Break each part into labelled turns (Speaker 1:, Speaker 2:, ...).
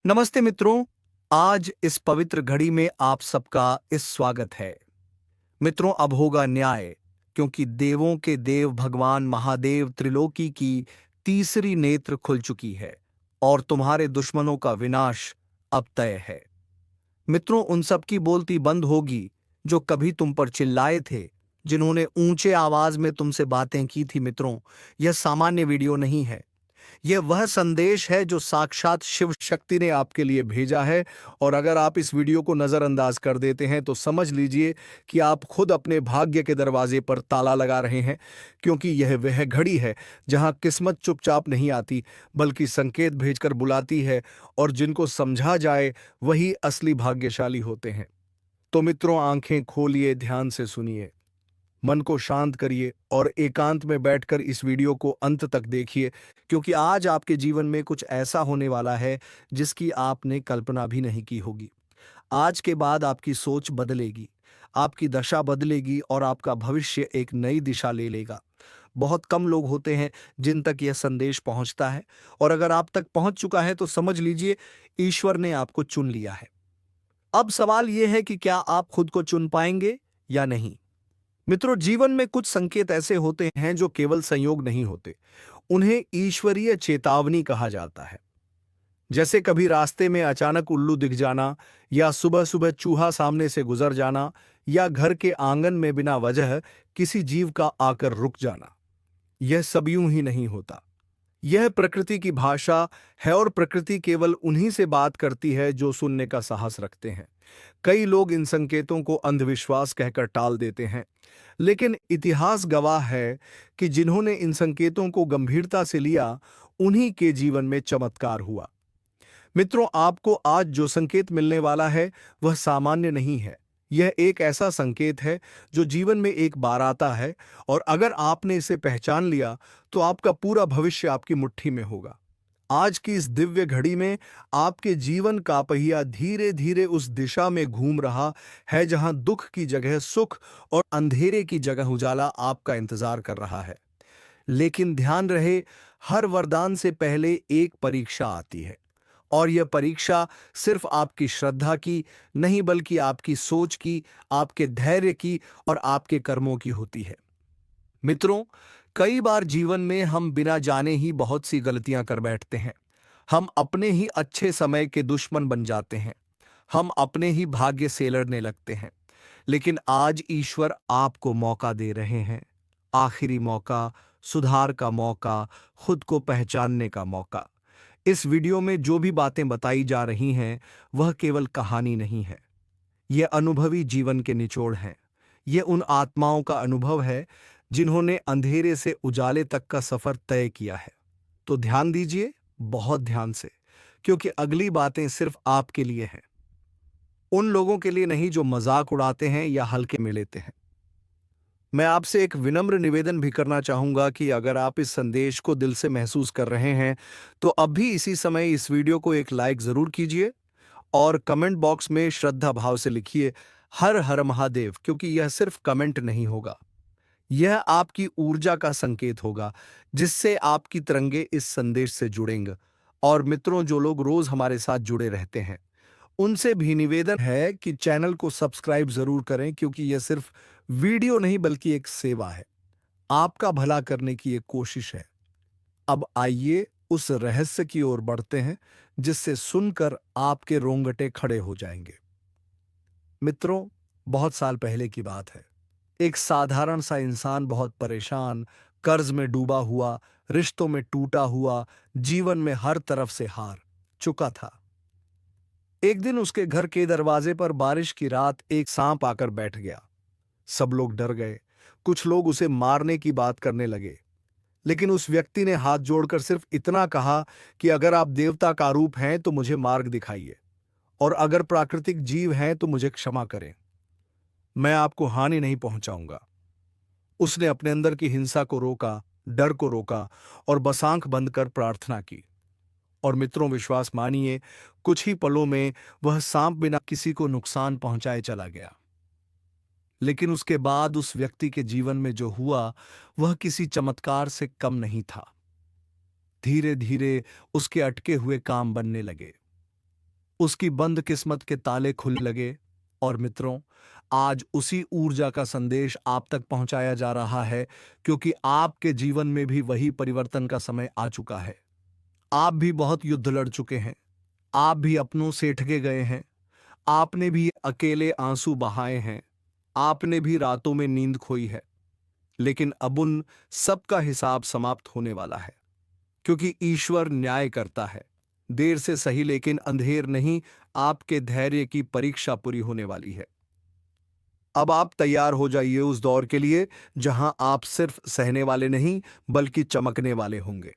Speaker 1: नमस्ते मित्रों। आज इस पवित्र घड़ी में आप सबका इस स्वागत है। मित्रों, अब होगा न्याय, क्योंकि देवों के देव भगवान महादेव त्रिलोकी की तीसरी नेत्र खुल चुकी है और तुम्हारे दुश्मनों का विनाश अब तय है। मित्रों, उन सब की बोलती बंद होगी जो कभी तुम पर चिल्लाए थे, जिन्होंने ऊंचे आवाज में तुमसे बातें की थी। मित्रों, यह सामान्य वीडियो नहीं है। यह वह संदेश है जो साक्षात शिव शक्ति ने आपके लिए भेजा है। और अगर आप इस वीडियो को नजरअंदाज कर देते हैं तो समझ लीजिए कि आप खुद अपने भाग्य के दरवाजे पर ताला लगा रहे हैं, क्योंकि यह वह घड़ी है जहां किस्मत चुपचाप नहीं आती, बल्कि संकेत भेजकर बुलाती है, और जिनको समझा जाए वही असली भाग्यशाली होते हैं। तो मित्रों, आंखें खोलिए, ध्यान से सुनिए, मन को शांत करिए और एकांत में बैठकर इस वीडियो को अंत तक देखिए, क्योंकि आज आपके जीवन में कुछ ऐसा होने वाला है जिसकी आपने कल्पना भी नहीं की होगी। आज के बाद आपकी सोच बदलेगी, आपकी दशा बदलेगी और आपका भविष्य एक नई दिशा ले लेगा। बहुत कम लोग होते हैं जिन तक यह संदेश पहुंचता है, और अगर आप तक पहुंच चुका है तो समझ लीजिए ईश्वर ने आपको चुन लिया है। अब सवाल यह है कि क्या आप खुद को चुन पाएंगे या नहीं। मित्रों, जीवन में कुछ संकेत ऐसे होते हैं जो केवल संयोग नहीं होते, उन्हें ईश्वरीय चेतावनी कहा जाता है। जैसे कभी रास्ते में अचानक उल्लू दिख जाना, या सुबह सुबह चूहा सामने से गुजर जाना, या घर के आंगन में बिना वजह किसी जीव का आकर रुक जाना। यह सब यूं ही नहीं होता। यह प्रकृति की भाषा है, और प्रकृति केवल उन्हीं से बात करती है जो सुनने का साहस रखते हैं। कई लोग इन संकेतों को अंधविश्वास कहकर टाल देते हैं, लेकिन इतिहास गवाह है कि जिन्होंने इन संकेतों को गंभीरता से लिया, उन्हीं के जीवन में चमत्कार हुआ। मित्रों, आपको आज जो संकेत मिलने वाला है वह सामान्य नहीं है। यह एक ऐसा संकेत है जो जीवन में एक बार आता है, और अगर आपने इसे पहचान लिया तो आपका पूरा भविष्य आपकी मुट्ठी में होगा। आज की इस दिव्य घड़ी में आपके जीवन का पहिया धीरे धीरे उस दिशा में घूम रहा है जहां दुख की जगह सुख और अंधेरे की जगह उजाला आपका इंतजार कर रहा है। लेकिन ध्यान रहे, हर वरदान से पहले एक परीक्षा आती है, और यह परीक्षा सिर्फ आपकी श्रद्धा की नहीं, बल्कि आपकी सोच की, आपके धैर्य की और आपके कर्मों की होती है। मित्रों, कई बार जीवन में हम बिना जाने ही बहुत सी गलतियां कर बैठते हैं। हम अपने ही अच्छे समय के दुश्मन बन जाते हैं। हम अपने ही भाग्य से लड़ने लगते हैं। लेकिन आज ईश्वर आपको मौका दे रहे हैं, आखिरी मौका, सुधार का मौका, खुद को पहचानने का मौका। इस वीडियो में जो भी बातें बताई जा रही हैं वह केवल कहानी नहीं है, ये अनुभवी जीवन के निचोड़ हैं। ये उन आत्माओं का अनुभव है जिन्होंने अंधेरे से उजाले तक का सफर तय किया है। तो ध्यान दीजिए, बहुत ध्यान से, क्योंकि अगली बातें सिर्फ आपके लिए हैं। उन लोगों के लिए नहीं जो मजाक उड़ाते हैं या हल्के में लेते हैं। मैं आपसे एक विनम्र निवेदन भी करना चाहूंगा कि अगर आप इस संदेश को दिल से महसूस कर रहे हैं तो अभी इसी समय इस वीडियो को एक लाइक जरूर कीजिए, और कमेंट बॉक्स में श्रद्धा भाव से लिखिए हर हर महादेव, क्योंकि यह सिर्फ कमेंट नहीं होगा, यह आपकी ऊर्जा का संकेत होगा जिससे आपकी तरंगे इस संदेश से जुड़ेंगे। और मित्रों, जो लोग रोज हमारे साथ जुड़े रहते हैं उनसे भी निवेदन है कि चैनल को सब्सक्राइब जरूर करें, क्योंकि यह सिर्फ वीडियो नहीं बल्कि एक सेवा है, आपका भला करने की एक कोशिश है। अब आइए उस रहस्य की ओर बढ़ते हैं जिससे सुनकर आपके रोंगटे खड़े हो जाएंगे। मित्रों, बहुत साल पहले की बात है। एक साधारण सा इंसान, बहुत परेशान, कर्ज में डूबा हुआ, रिश्तों में टूटा हुआ, जीवन में हर तरफ से हार चुका था। एक दिन उसके घर के दरवाजे पर बारिश की रात एक सांप आकर बैठ गया। सब लोग डर गए, कुछ लोग उसे मारने की बात करने लगे, लेकिन उस व्यक्ति ने हाथ जोड़कर सिर्फ इतना कहा कि अगर आप देवता का रूप हैं तो मुझे मार्ग दिखाइए, और अगर प्राकृतिक जीव हैं तो मुझे क्षमा करें, मैं आपको हानि नहीं पहुंचाऊंगा। उसने अपने अंदर की हिंसा को रोका, डर को रोका, और बस आंख बंद कर प्रार्थना की। और मित्रों, विश्वास मानिए, कुछ ही पलों में वह सांप बिना किसी को नुकसान पहुंचाए चला गया। लेकिन उसके बाद उस व्यक्ति के जीवन में जो हुआ वह किसी चमत्कार से कम नहीं था। धीरे धीरे उसके अटके हुए काम बनने लगे। उसकी बंद किस्मत के ताले खुल लगे। और मित्रों, आज उसी ऊर्जा का संदेश आप तक पहुंचाया जा रहा है, क्योंकि आपके जीवन में भी वही परिवर्तन का समय आ चुका है। आप भी बहुत युद्ध लड़ चुके हैं। आप भी अपनों से ठगे गए हैं। आपने भी अकेले आंसू बहाए हैं। आपने भी रातों में नींद खोई है। लेकिन अब उन सबका हिसाब समाप्त होने वाला है, क्योंकि ईश्वर न्याय करता है। देर से सही, लेकिन अंधेर नहीं। आपके धैर्य की परीक्षा पूरी होने वाली है। अब आप तैयार हो जाइए उस दौर के लिए जहां आप सिर्फ सहने वाले नहीं, बल्कि चमकने वाले होंगे।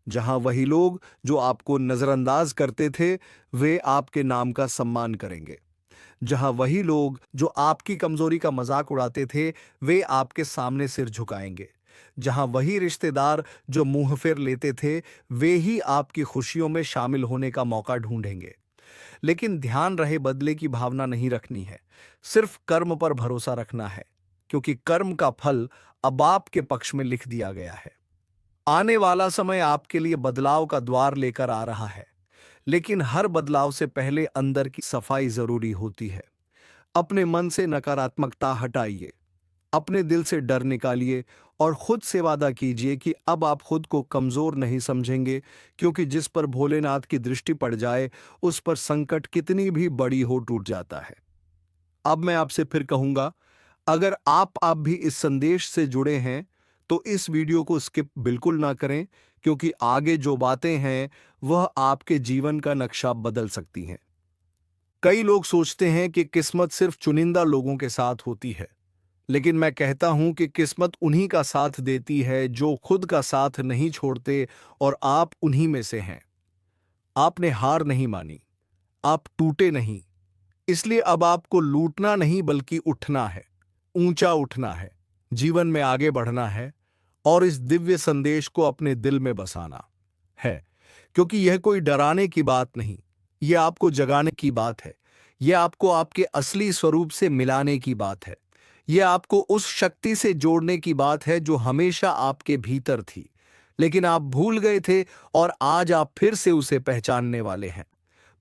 Speaker 1: जहां वही लोग जो आपको नजरअंदाज करते थे, वे आपके नाम का सम्मान करेंगे। जहां वही लोग जो आपकी कमजोरी का मजाक उड़ाते थे, वे आपके सामने सिर झुकाएंगे। जहां वही रिश्तेदार जो मुंह फेर लेते थे, वे ही आपकी खुशियों में शामिल होने का मौका ढूंढेंगे। लेकिन ध्यान रहे, बदले की भावना नहीं रखनी है, सिर्फ कर्म पर भरोसा रखना है, क्योंकि कर्म का फल अब आपके पक्ष में लिख दिया गया है। आने वाला समय आपके लिए बदलाव का द्वार लेकर आ रहा है, लेकिन हर बदलाव से पहले अंदर की सफाई जरूरी होती है। अपने मन से नकारात्मकता हटाइए, अपने दिल से डर निकालिए और खुद से वादा कीजिए कि अब आप खुद को कमजोर नहीं समझेंगे, क्योंकि जिस पर भोलेनाथ की दृष्टि पड़ जाए, उस पर संकट कितनी भी बड़ी हो टूट जाता है। अब मैं आपसे फिर कहूंगा, अगर आप भी इस संदेश से जुड़े हैं, तो इस वीडियो को स्किप बिल्कुल ना करें, क्योंकि आगे जो बातें हैं वह आपके जीवन का नक्शा बदल सकती हैं। कई लोग सोचते हैं कि किस्मत सिर्फ चुनिंदा लोगों के साथ होती है, लेकिन मैं कहता हूं कि किस्मत उन्हीं का साथ देती है जो खुद का साथ नहीं छोड़ते, और आप उन्हीं में से हैं। आपने हार नहीं मानी, आप टूटे नहीं, इसलिए अब आपको लूटना नहीं बल्कि उठना है, ऊंचा उठना है, जीवन में आगे बढ़ना है और इस दिव्य संदेश को अपने दिल में बसाना है। क्योंकि यह कोई डराने की बात नहीं, यह आपको जगाने की बात है। यह आपको आपके असली स्वरूप से मिलाने की बात है। यह आपको उस शक्ति से जोड़ने की बात है जो हमेशा आपके भीतर थी, लेकिन आप भूल गए थे, और आज आप फिर से उसे पहचानने वाले हैं।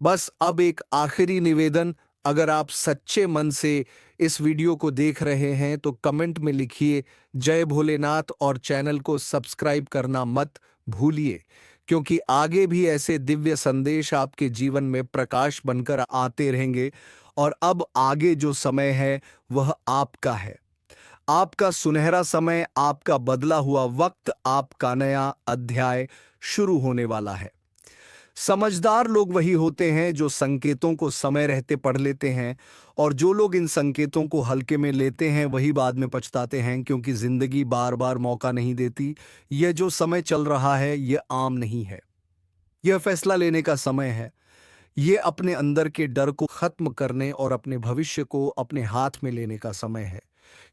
Speaker 1: बस अब एक आखिरी निवेदन, अगर आप सच्चे मन से इस वीडियो को देख रहे हैं तो कमेंट में लिखिए जय भोलेनाथ, और चैनल को सब्सक्राइब करना मत भूलिए, क्योंकि आगे भी ऐसे दिव्य संदेश आपके जीवन में प्रकाश बनकर आते रहेंगे। और अब आगे जो समय है वह आपका है, आपका सुनहरा समय, आपका बदला हुआ वक्त, आपका नया अध्याय शुरू होने वाला है। समझदार लोग वही होते हैं जो संकेतों को समय रहते पढ़ लेते हैं, और जो लोग इन संकेतों को हल्के में लेते हैं वही बाद में पछताते हैं, क्योंकि जिंदगी बार बार मौका नहीं देती। यह जो समय चल रहा है यह आम नहीं है, यह फैसला लेने का समय है। ये अपने अंदर के डर को खत्म करने और अपने भविष्य को अपने हाथ में लेने का समय है,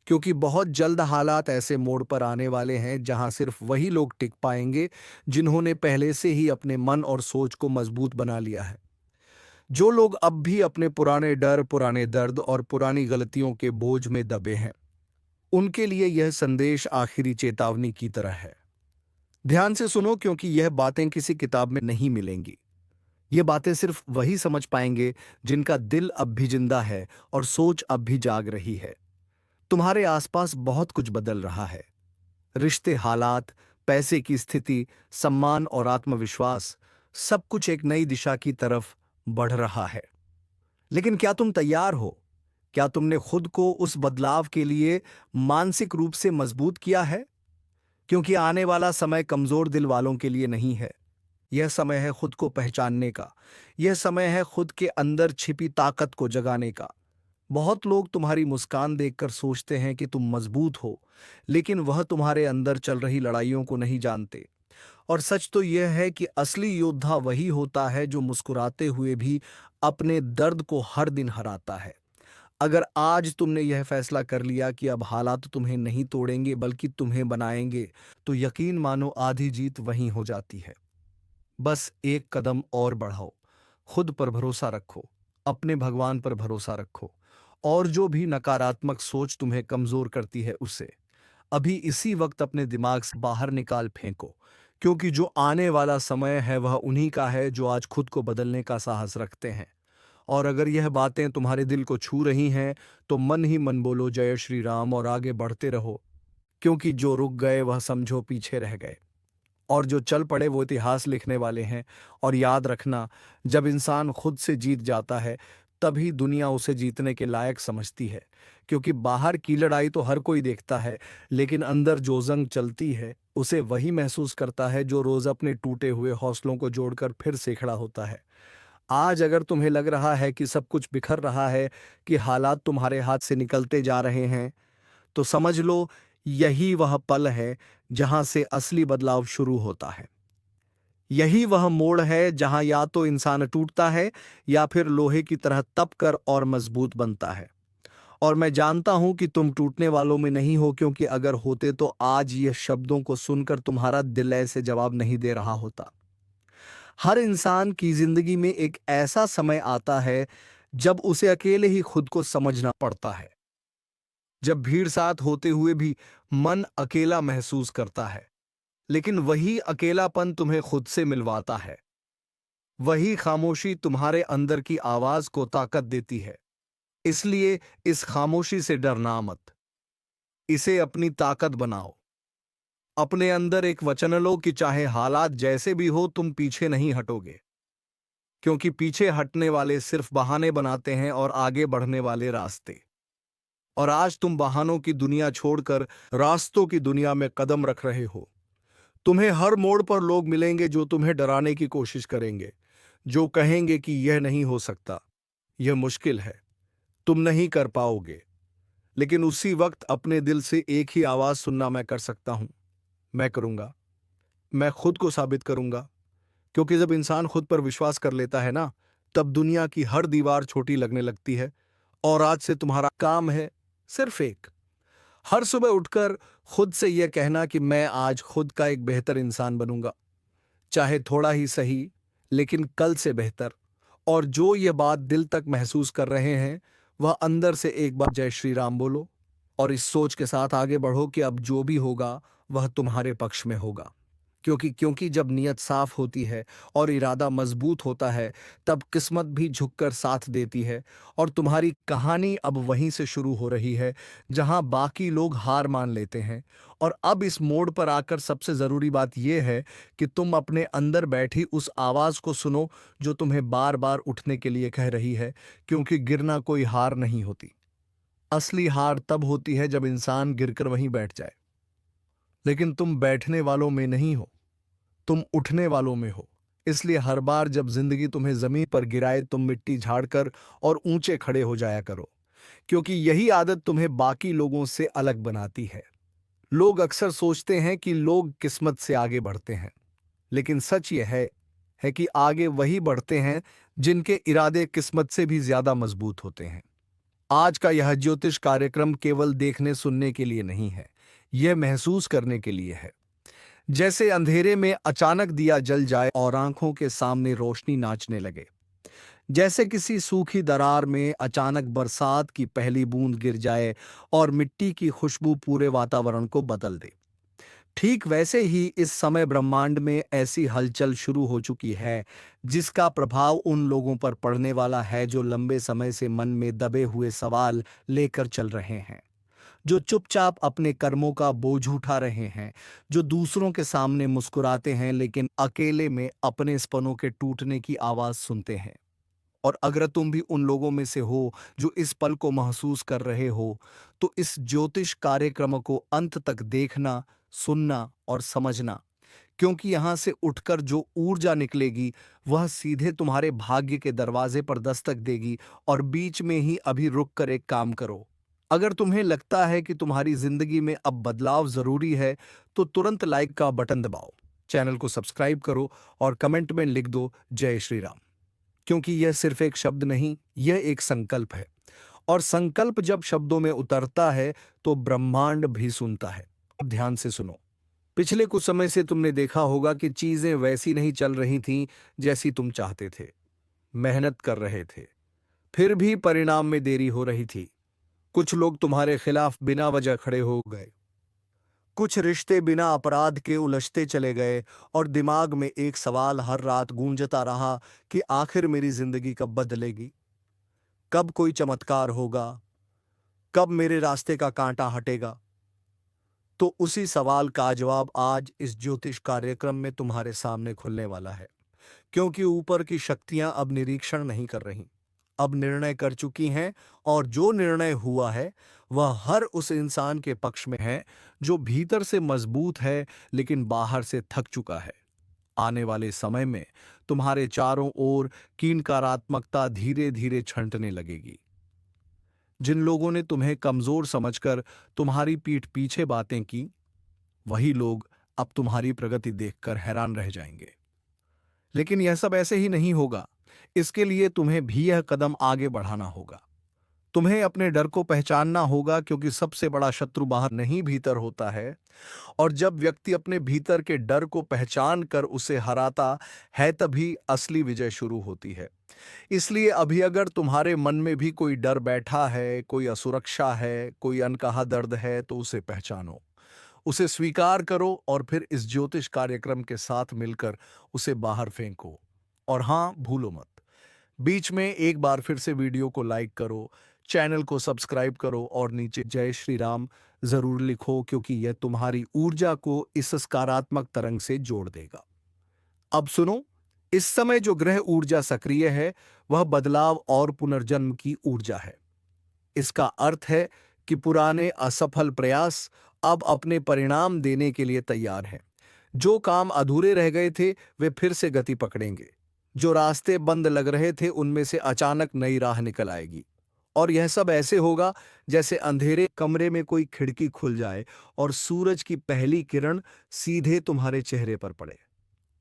Speaker 1: क्योंकि बहुत जल्द हालात ऐसे मोड़ पर आने वाले हैं जहां सिर्फ वही लोग टिक पाएंगे जिन्होंने पहले से ही अपने मन और सोच को मजबूत बना लिया है। जो लोग अब भी अपने पुराने डर, पुराने दर्द और पुरानी गलतियों के बोझ में दबे हैं, उनके लिए यह संदेश आखिरी चेतावनी की तरह है। ध्यान से सुनो, क्योंकि यह बातें किसी किताब में नहीं मिलेंगी। ये बातें सिर्फ वही समझ पाएंगे जिनका दिल अब भी जिंदा है और सोच अब भी जाग रही है। तुम्हारे आसपास बहुत कुछ बदल रहा है, रिश्ते, हालात, पैसे की स्थिति, सम्मान और आत्मविश्वास, सब कुछ एक नई दिशा की तरफ बढ़ रहा है। लेकिन क्या तुम तैयार हो? क्या तुमने खुद को उस बदलाव के लिए मानसिक रूप से मजबूत किया है? क्योंकि आने वाला समय कमजोर दिल वालों के लिए नहीं है। यह समय है खुद को पहचानने का। यह समय है खुद के अंदर छिपी ताकत को जगाने का। बहुत लोग तुम्हारी मुस्कान देखकर सोचते हैं कि तुम मजबूत हो, लेकिन वह तुम्हारे अंदर चल रही लड़ाइयों को नहीं जानते। और सच तो यह है कि असली योद्धा वही होता है जो मुस्कुराते हुए भी अपने दर्द को हर दिन हराता है। अगर आज तुमने यह फैसला कर लिया कि अब हालात तुम्हें नहीं तोड़ेंगे बल्कि तुम्हें बनाएंगे, तो यकीन मानो आधी जीत वहीं हो जाती है। बस एक कदम और बढ़ाओ, खुद पर भरोसा रखो, अपने भगवान पर भरोसा रखो, और जो भी नकारात्मक सोच तुम्हें कमजोर करती है उसे अभी इसी वक्त अपने दिमाग से बाहर निकाल फेंको, क्योंकि जो आने वाला समय है वह उन्हीं का है जो आज खुद को बदलने का साहस रखते हैं। और अगर यह बातें तुम्हारे दिल को छू रही हैं तो मन ही मन बोलो जय श्री राम और आगे बढ़ते रहो, क्योंकि जो रुक गए वह समझो पीछे रह गए, और जो चल पड़े वो इतिहास लिखने वाले हैं। और याद रखना, जब इंसान खुद से जीत जाता है तभी दुनिया उसे जीतने के लायक समझती है, क्योंकि बाहर की लड़ाई तो हर कोई देखता है, लेकिन अंदर जो जंग चलती है उसे वही महसूस करता है जो रोज अपने टूटे हुए हौसलों को जोड़कर फिर से खड़ा होता है। आज अगर तुम्हें लग रहा है कि सब कुछ बिखर रहा है, कि हालात तुम्हारे हाथ से निकलते जा रहे हैं, तो समझ लो यही वह पल है जहां से असली बदलाव शुरू होता है। यही वह मोड़ है जहां या तो इंसान टूटता है या फिर लोहे की तरह तप कर और मजबूत बनता है। और मैं जानता हूं कि तुम टूटने वालों में नहीं हो, क्योंकि अगर होते तो आज ये शब्दों को सुनकर तुम्हारा दिल ऐसे जवाब नहीं दे रहा होता। हर इंसान की जिंदगी में एक ऐसा समय आता है जब उसे अकेले ही खुद को समझना पड़ता है, जब भीड़ साथ होते हुए भी मन अकेला महसूस करता है। लेकिन वही अकेलापन तुम्हें खुद से मिलवाता है। वही खामोशी तुम्हारे अंदर की आवाज को ताकत देती है। इसलिए इस खामोशी से डरना मत, इसे अपनी ताकत बनाओ। अपने अंदर एक वचन लो कि चाहे हालात जैसे भी हो तुम पीछे नहीं हटोगे, क्योंकि पीछे हटने वाले सिर्फ बहाने बनाते हैं और आगे बढ़ने वाले रास्ते। और आज तुम बहानों की दुनिया छोड़कर रास्तों की दुनिया में कदम रख रहे हो। तुम्हें हर मोड़ पर लोग मिलेंगे जो तुम्हें डराने की कोशिश करेंगे, जो कहेंगे कि यह नहीं हो सकता, यह मुश्किल है, तुम नहीं कर पाओगे। लेकिन उसी वक्त अपने दिल से एक ही आवाज सुनना मैं कर सकता हूं, मैं करूंगा, मैं खुद को साबित करूंगा। क्योंकि जब इंसान खुद पर विश्वास कर लेता है ना, तब दुनिया की हर दीवार छोटी लगने लगती है। और आज से तुम्हारा काम है सिर्फ एक, हर सुबह उठकर खुद से यह कहना कि मैं आज खुद का एक बेहतर इंसान बनूंगा, चाहे थोड़ा ही सही, लेकिन कल से बेहतर। और जो ये बात दिल तक महसूस कर रहे हैं, वह अंदर से एक बार जय श्री राम बोलो, और इस सोच के साथ आगे बढ़ो कि अब जो भी होगा वह तुम्हारे पक्ष में होगा। क्योंकि जब नीयत साफ होती है और इरादा मजबूत होता है, तब किस्मत भी झुककर साथ देती है। और तुम्हारी कहानी अब वहीं से शुरू हो रही है जहां बाकी लोग हार मान लेते हैं। और अब इस मोड़ पर आकर सबसे जरूरी बात यह है कि तुम अपने अंदर बैठी उस आवाज को सुनो जो तुम्हें बार बार उठने के लिए कह रही है, क्योंकि गिरना कोई हार नहीं होती। असली हार तब होती है जब इंसान गिरकर वहीं बैठ जाए। लेकिन तुम बैठने वालों में नहीं हो, तुम उठने वालों में हो। इसलिए हर बार जब जिंदगी तुम्हें जमीन पर गिराए, तुम मिट्टी झाड़कर और ऊंचे खड़े हो जाया करो, क्योंकि यही आदत तुम्हें बाकी लोगों से अलग बनाती है। लोग अक्सर सोचते हैं कि लोग किस्मत से आगे बढ़ते हैं, लेकिन सच यह है कि आगे वही बढ़ते हैं जिनके इरादे किस्मत से भी ज्यादा मजबूत होते हैं। आज का यह ज्योतिष कार्यक्रम केवल देखने सुनने के लिए नहीं है, यह महसूस करने के लिए है। जैसे अंधेरे में अचानक दिया जल जाए और आंखों के सामने रोशनी नाचने लगे, जैसे किसी सूखी दरार में अचानक बरसात की पहली बूंद गिर जाए और मिट्टी की खुशबू पूरे वातावरण को बदल दे। ठीक वैसे ही इस समय ब्रह्मांड में ऐसी हलचल शुरू हो चुकी है जिसका प्रभाव उन लोगों पर पड़ने वाला है जो लंबे समय से मन में दबे हुए सवाल लेकर चल रहे हैं, जो चुपचाप अपने कर्मों का बोझ उठा रहे हैं, जो दूसरों के सामने मुस्कुराते हैं लेकिन अकेले में अपने सपनों के टूटने की आवाज सुनते हैं। और अगर तुम भी उन लोगों में से हो जो इस पल को महसूस कर रहे हो, तो इस ज्योतिष कार्यक्रम को अंत तक देखना, सुनना और समझना, क्योंकि यहां से उठकर जो ऊर्जा निकलेगी वह सीधे तुम्हारे भाग्य के दरवाजे पर दस्तक देगी। और बीच में ही अभी रुक कर एक काम करो। अगर तुम्हें लगता है कि तुम्हारी जिंदगी में अब बदलाव जरूरी है, तो तुरंत लाइक का बटन दबाओ, चैनल को सब्सक्राइब करो और कमेंट में लिख दो जय श्री राम। क्योंकि यह सिर्फ एक शब्द नहीं, यह एक संकल्प है। और संकल्प जब शब्दों में उतरता है तो ब्रह्मांड भी सुनता है। अब ध्यान से सुनो। पिछले कुछ समय से तुमने देखा होगा कि चीजें वैसी नहीं चल रही थीं जैसी तुम चाहते थे। मेहनत कर रहे थे, फिर भी परिणाम में देरी हो रही थी। कुछ लोग तुम्हारे खिलाफ बिना वजह खड़े हो गए, कुछ रिश्ते बिना अपराध के उलझते चले गए, और दिमाग में एक सवाल हर रात गूंजता रहा कि आखिर मेरी जिंदगी कब बदलेगी। कब कोई चमत्कार होगा, कब मेरे रास्ते का कांटा हटेगा। तो उसी सवाल का जवाब आज इस ज्योतिष कार्यक्रम में तुम्हारे सामने खुलने वाला है, क्योंकि ऊपर की शक्तियां अब निरीक्षण नहीं कर रही, अब निर्णय कर चुकी हैं। और जो निर्णय हुआ है वह हर उस इंसान के पक्ष में है जो भीतर से मजबूत है लेकिन बाहर से थक चुका है। आने वाले समय में तुम्हारे चारों ओर कीनकारात्मकता धीरे धीरे छंटने लगेगी। जिन लोगों ने तुम्हें कमजोर समझकर तुम्हारी पीठ पीछे बातें की, वही लोग अब तुम्हारी प्रगति देखकर हैरान रह जाएंगे। लेकिन यह सब ऐसे ही नहीं होगा। इसके लिए तुम्हें भी यह कदम आगे बढ़ाना होगा। तुम्हें अपने डर को पहचानना होगा, क्योंकि सबसे बड़ा शत्रु बाहर नहीं भीतर होता है। और जब व्यक्ति अपने भीतर के डर को पहचान कर उसे हराता है, तभी असली विजय शुरू होती है। इसलिए अभी अगर तुम्हारे मन में भी कोई डर बैठा है, कोई असुरक्षा है, कोई अनकहा दर्द है, तो उसे पहचानो, उसे स्वीकार करो और फिर इस ज्योतिष कार्यक्रम के साथ मिलकर उसे बाहर फेंको। और हाँ, भूलो मत, बीच में एक बार फिर से वीडियो को लाइक करो, चैनल को सब्सक्राइब करो और नीचे जय श्री राम जरूर लिखो, क्योंकि यह तुम्हारी ऊर्जा को इस सकारात्मक तरंग से जोड़ देगा। अब सुनो, इस समय जो ग्रह ऊर्जा सक्रिय है वह बदलाव और पुनर्जन्म की ऊर्जा है। इसका अर्थ है कि पुराने असफल प्रयास अब अपने परिणाम देने के लिए तैयार हैं। जो काम अधूरे रह गए थे वे फिर से गति पकड़ेंगे। जो रास्ते बंद लग रहे थे उनमें से अचानक नई राह निकल आएगी। और यह सब ऐसे होगा जैसे अंधेरे कमरे में कोई खिड़की खुल जाए और सूरज की पहली किरण सीधे तुम्हारे चेहरे पर पड़े।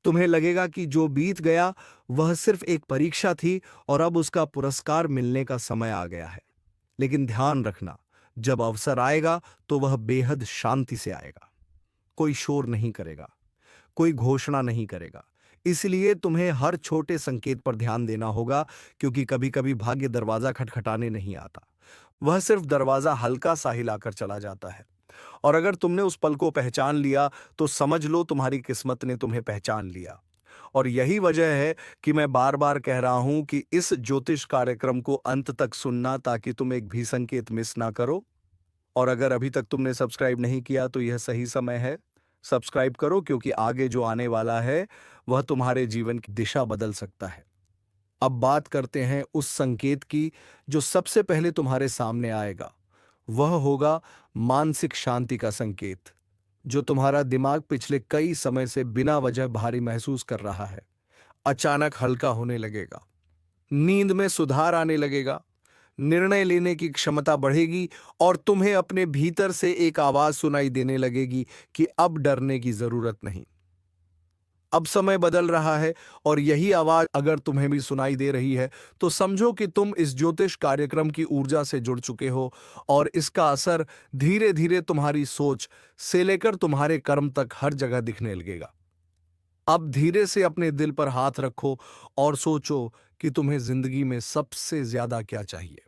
Speaker 1: तुम्हें लगेगा कि जो बीत गया वह सिर्फ एक परीक्षा थी और अब उसका पुरस्कार मिलने का समय आ गया है। लेकिन ध्यान रखना, जब अवसर आएगा तो वह बेहद शांति से आएगा। कोई शोर नहीं करेगा, कोई घोषणा नहीं करेगा। इसलिए तुम्हें हर छोटे संकेत पर ध्यान देना होगा, क्योंकि कभी कभी भाग्य दरवाजा खटखटाने नहीं आता, वह सिर्फ दरवाजा हल्का सा हिलाकर चला जाता है। और अगर तुमने उस पल को पहचान लिया तो समझ लो तुम्हारी किस्मत ने तुम्हें पहचान लिया। और यही वजह है कि मैं बार बार कह रहा हूं कि इस ज्योतिष कार्यक्रम को अंत तक सुनना, ताकि तुम एक भी संकेत मिस ना करो। और अगर अभी तक तुमने सब्सक्राइब नहीं किया तो यह सही समय है, सब्सक्राइब करो, क्योंकि आगे जो आने वाला है वह तुम्हारे जीवन की दिशा बदल सकता है। अब बात करते हैं उस संकेत की जो सबसे पहले तुम्हारे सामने आएगा। वह होगा मानसिक शांति का संकेत। जो तुम्हारा दिमाग पिछले कई समय से बिना वजह भारी महसूस कर रहा है, अचानक हल्का होने लगेगा। नींद में सुधार आने लगेगा, निर्णय लेने की क्षमता बढ़ेगी और तुम्हें अपने भीतर से एक आवाज सुनाई देने लगेगी कि अब डरने की जरूरत नहीं, अब समय बदल रहा है। और यही आवाज अगर तुम्हें भी सुनाई दे रही है तो समझो कि तुम इस ज्योतिष कार्यक्रम की ऊर्जा से जुड़ चुके हो, और इसका असर धीरे धीरे तुम्हारी सोच से लेकर तुम्हारे कर्म तक हर जगह दिखने लगेगा। अब धीरे से अपने दिल पर हाथ रखो और सोचो कि तुम्हें जिंदगी में सबसे ज्यादा क्या चाहिए।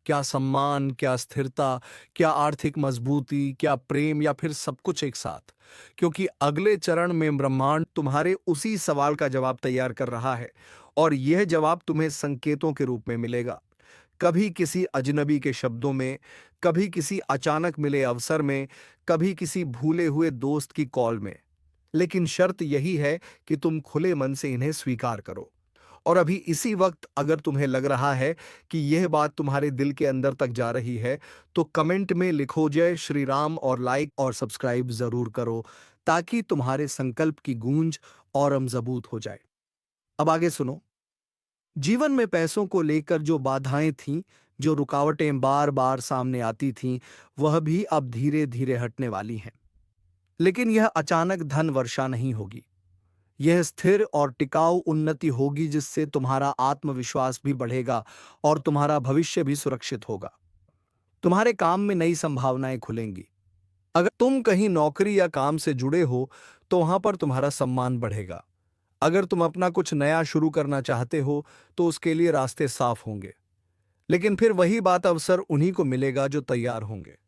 Speaker 1: क्या सम्मान, क्या स्थिरता, क्या आर्थिक मजबूती, क्या प्रेम, या फिर सब कुछ एक साथ? क्योंकि अगले चरण में ब्रह्मांड तुम्हारे उसी सवाल का जवाब तैयार कर रहा है, और यह जवाब तुम्हें संकेतों के रूप में मिलेगा। कभी किसी अजनबी के शब्दों में, कभी किसी अचानक मिले अवसर में, कभी किसी भूले हुए दोस्त की कॉल में। लेकिन शर्त यही है कि तुम खुले मन से इन्हें स्वीकार करो। और अभी इसी वक्त अगर तुम्हें लग रहा है कि यह बात तुम्हारे दिल के अंदर तक जा रही है, तो कमेंट में लिखो जय श्री राम और लाइक और सब्सक्राइब जरूर करो, ताकि तुम्हारे संकल्प की गूंज और मजबूत हो जाए। अब आगे सुनो। जीवन में पैसों को लेकर जो बाधाएं थीं, जो रुकावटें बार बार सामने आती थीं, वह भी अब धीरे धीरे हटने वाली हैं। लेकिन यह अचानक धन वर्षा नहीं होगी। यह स्थिर और टिकाऊ उन्नति होगी, जिससे तुम्हारा आत्मविश्वास भी बढ़ेगा और तुम्हारा भविष्य भी सुरक्षित होगा। तुम्हारे काम में नई संभावनाएं खुलेंगी। अगर तुम कहीं नौकरी या काम से जुड़े हो तो वहां पर तुम्हारा सम्मान बढ़ेगा। अगर तुम अपना कुछ नया शुरू करना चाहते हो तो उसके लिए रास्ते साफ होंगे। लेकिन फिर वही बात, अवसर उन्हीं को मिलेगा जो तैयार होंगे।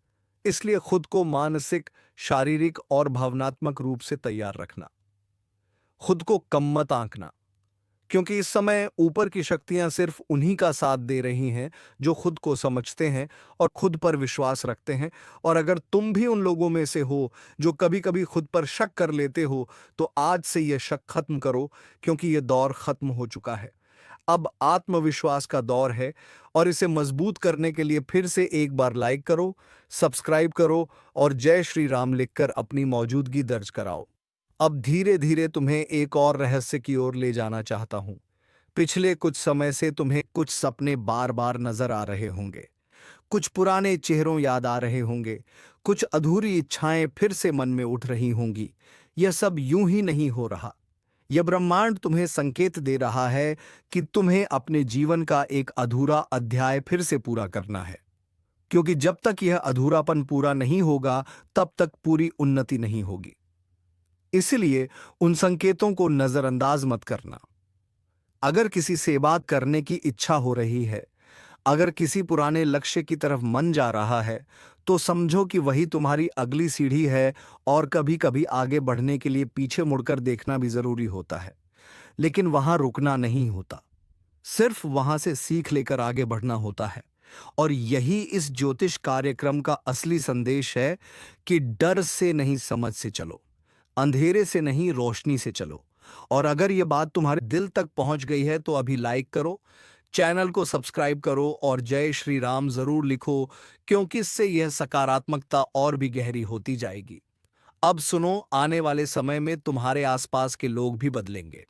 Speaker 1: इसलिए खुद को मानसिक, शारीरिक और भावनात्मक रूप से तैयार रखना। खुद को कम मत आंकना, क्योंकि इस समय ऊपर की शक्तियां सिर्फ उन्हीं का साथ दे रही हैं जो खुद को समझते हैं और खुद पर विश्वास रखते हैं। और अगर तुम भी उन लोगों में से हो जो कभी कभी खुद पर शक कर लेते हो, तो आज से यह शक खत्म करो, क्योंकि यह दौर खत्म हो चुका है। अब आत्मविश्वास का दौर है, और इसे मजबूत करने के लिए फिर से एक बार लाइक करो, सब्सक्राइब करो और जय श्री राम लिखकर अपनी मौजूदगी दर्ज कराओ। अब धीरे धीरे तुम्हें एक और रहस्य की ओर ले जाना चाहता हूं। पिछले कुछ समय से तुम्हें कुछ सपने बार बार नजर आ रहे होंगे, कुछ पुराने चेहरों याद आ रहे होंगे, कुछ अधूरी इच्छाएं फिर से मन में उठ रही होंगी। यह सब यूं ही नहीं हो रहा। यह ब्रह्मांड तुम्हें संकेत दे रहा है कि तुम्हें अपने जीवन का एक अधूरा अध्याय फिर से पूरा करना है, क्योंकि जब तक यह अधूरापन पूरा नहीं होगा, तब तक पूरी उन्नति नहीं होगी। इसलिए उन संकेतों को नजरअंदाज मत करना। अगर किसी से बात करने की इच्छा हो रही है, अगर किसी पुराने लक्ष्य की तरफ मन जा रहा है, तो समझो कि वही तुम्हारी अगली सीढ़ी है। और कभी कभी आगे बढ़ने के लिए पीछे मुड़कर देखना भी जरूरी होता है, लेकिन वहां रुकना नहीं होता, सिर्फ वहां से सीख लेकर आगे बढ़ना होता है। और यही इस ज्योतिष कार्यक्रम का असली संदेश है कि डर से नहीं, समझ से चलो, अंधेरे से नहीं, रोशनी से चलो। और अगर यह बात तुम्हारे दिल तक पहुंच गई है तो अभी लाइक करो, चैनल को सब्सक्राइब करो और जय श्री राम जरूर लिखो, क्योंकि इससे यह सकारात्मकता और भी गहरी होती जाएगी। अब सुनो, आने वाले समय में तुम्हारे आसपास के लोग भी बदलेंगे।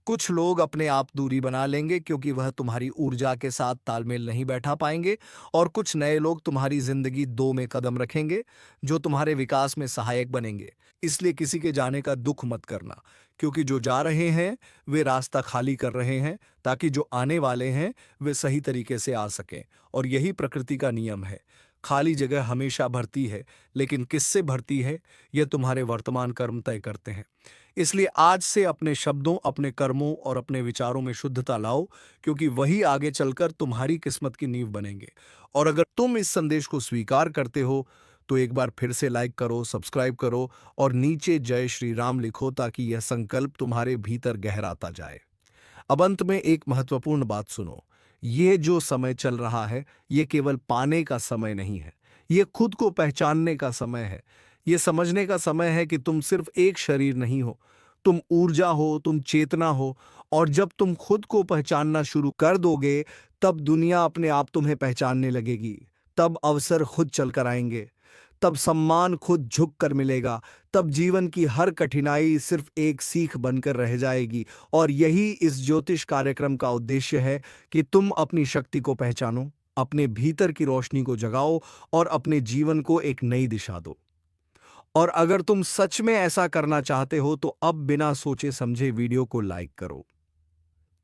Speaker 1: कुछ लोग अपने आप दूरी बना लेंगे क्योंकि वह तुम्हारी ऊर्जा के साथ तालमेल नहीं बैठा पाएंगे, और कुछ नए लोग तुम्हारी जिंदगी दो में कदम रखेंगे जो तुम्हारे विकास में सहायक बनेंगे। इसलिए किसी के जाने का दुख मत करना, क्योंकि जो जा रहे हैं वे रास्ता खाली कर रहे हैं, ताकि जो आने वाले हैं वे सही तरीके से आ सकें। और यही प्रकृति का नियम है। खाली जगह हमेशा भरती है, लेकिन किससे भरती है यह तुम्हारे वर्तमान कर्म तय करते हैं। इसलिए आज से अपने शब्दों, अपने कर्मों और अपने विचारों में शुद्धता लाओ, क्योंकि वही आगे चलकर तुम्हारी किस्मत की नींव बनेंगे। और अगर तुम इस संदेश को स्वीकार करते हो, तो एक बार फिर से लाइक करो, सब्सक्राइब करो और नीचे जय श्री राम लिखो, ताकि यह संकल्प तुम्हारे भीतर गहराता जाए। अब अंत में एक महत्वपूर्ण बात सुनो। ये जो समय चल रहा है, ये केवल पाने का समय नहीं है, ये खुद को पहचानने का समय है। ये समझने का समय है कि तुम सिर्फ एक शरीर नहीं हो, तुम ऊर्जा हो, तुम चेतना हो। और जब तुम खुद को पहचानना शुरू कर दोगे, तब दुनिया अपने आप तुम्हें पहचानने लगेगी। तब अवसर खुद चलकर आएंगे, तब सम्मान खुद झुक कर मिलेगा, तब जीवन की हर कठिनाई सिर्फ एक सीख बनकर रह जाएगी। और यही इस ज्योतिष कार्यक्रम का उद्देश्य है कि तुम अपनी शक्ति को पहचानो, अपने भीतर की रोशनी को जगाओ और अपने जीवन को एक नई दिशा दो। और अगर तुम सच में ऐसा करना चाहते हो, तो अब बिना सोचे समझे वीडियो को लाइक करो,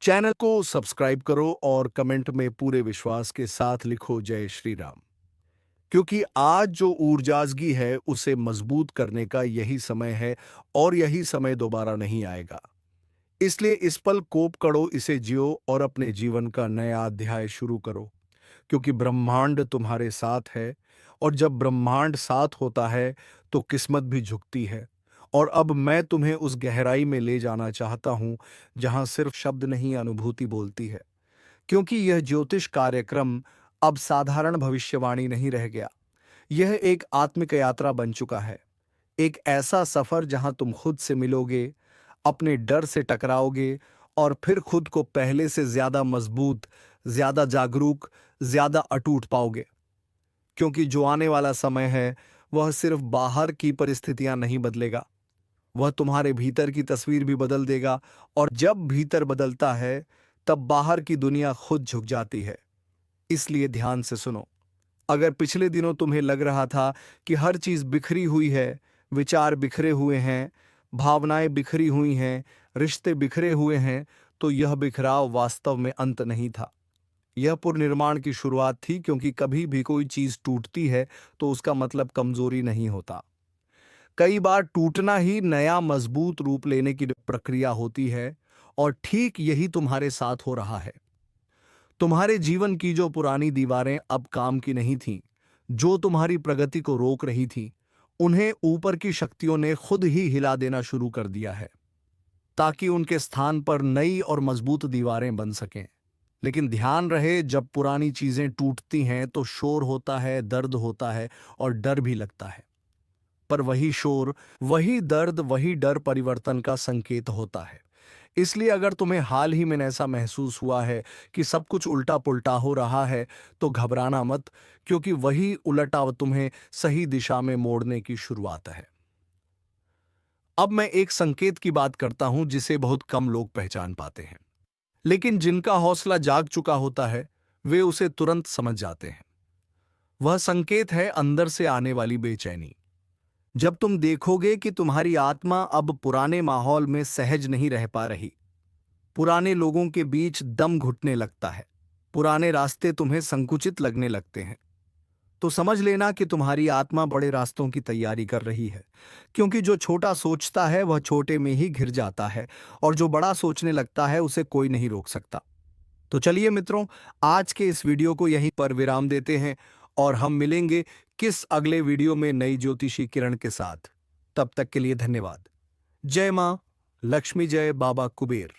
Speaker 1: चैनल को सब्सक्राइब करो और कमेंट में पूरे विश्वास के साथ लिखो जय श्री राम। क्योंकि आज जो ऊर्जाजगी है उसे मजबूत करने का यही समय है, और यही समय दोबारा नहीं आएगा। इसलिए इस पल कोप करो, इसे जियो और अपने जीवन का नया अध्याय शुरू करो, क्योंकि ब्रह्मांड तुम्हारे साथ है। और जब ब्रह्मांड साथ होता है तो किस्मत भी झुकती है। और अब मैं तुम्हें उस गहराई में ले जाना चाहता हूं जहां सिर्फ शब्द नहीं, अनुभूति बोलती है। क्योंकि यह ज्योतिष कार्यक्रम अब साधारण भविष्यवाणी नहीं रह गया, यह एक आत्मिक यात्रा बन चुका है। एक ऐसा सफर जहां तुम खुद से मिलोगे, अपने डर से टकराओगे और फिर खुद को पहले से ज्यादा मजबूत, ज्यादा जागरूक, ज्यादा अटूट पाओगे। क्योंकि जो आने वाला समय है वह सिर्फ बाहर की परिस्थितियां नहीं बदलेगा, वह तुम्हारे भीतर की तस्वीर भी बदल देगा। और जब भीतर बदलता है, तब बाहर की दुनिया खुद झुक जाती है। इसलिए ध्यान से सुनो। अगर पिछले दिनों तुम्हें लग रहा था कि हर चीज बिखरी हुई है, विचार बिखरे हुए हैं, भावनाएं बिखरी हुई हैं, रिश्ते बिखरे हुए हैं, तो यह बिखराव वास्तव में अंत नहीं था, यह पुनर्निर्माण की शुरुआत थी। क्योंकि कभी भी कोई चीज टूटती है तो उसका मतलब कमजोरी नहीं होता। कई बार टूटना ही नया मजबूत रूप लेने की प्रक्रिया होती है। और ठीक यही तुम्हारे साथ हो रहा है। तुम्हारे जीवन की जो पुरानी दीवारें अब काम की नहीं थीं, जो तुम्हारी प्रगति को रोक रही थीं, उन्हें ऊपर की शक्तियों ने खुद ही हिला देना शुरू कर दिया है। ताकि उनके स्थान पर नई और मजबूत दीवारें बन सकें। लेकिन ध्यान रहे, जब पुरानी चीजें टूटती हैं तो शोर होता है, दर्द होता है और डर भी लगता है। पर वही शोर, वही दर्द, वही डर परिवर्तन का संकेत होता है। इसलिए अगर तुम्हें हाल ही में ऐसा महसूस हुआ है कि सब कुछ उल्टा पुल्टा हो रहा है, तो घबराना मत, क्योंकि वही उलटाव तुम्हें सही दिशा में मोड़ने की शुरुआत है। अब मैं एक संकेत की बात करता हूं जिसे बहुत कम लोग पहचान पाते हैं, लेकिन जिनका हौसला जाग चुका होता है वे उसे तुरंत समझ जाते हैं। वह संकेत है अंदर से आने वाली बेचैनी। जब तुम देखोगे कि तुम्हारी आत्मा अब पुराने माहौल में सहज नहीं रह पा रही, पुराने लोगों के बीच दम घुटने लगता है, पुराने रास्ते तुम्हें संकुचित लगने लगते हैं, तो समझ लेना कि तुम्हारी आत्मा बड़े रास्तों की तैयारी कर रही है। क्योंकि जो छोटा सोचता है वह छोटे में ही घिर जाता है, और जो बड़ा सोचने लगता है उसे कोई नहीं रोक सकता। तो चलिए मित्रों, आज के इस वीडियो को यहीं पर विराम देते हैं, और हम मिलेंगे किस अगले वीडियो में नई ज्योतिषी किरण के साथ। तब तक के लिए धन्यवाद। जय मां लक्ष्मी, जय बाबा कुबेर।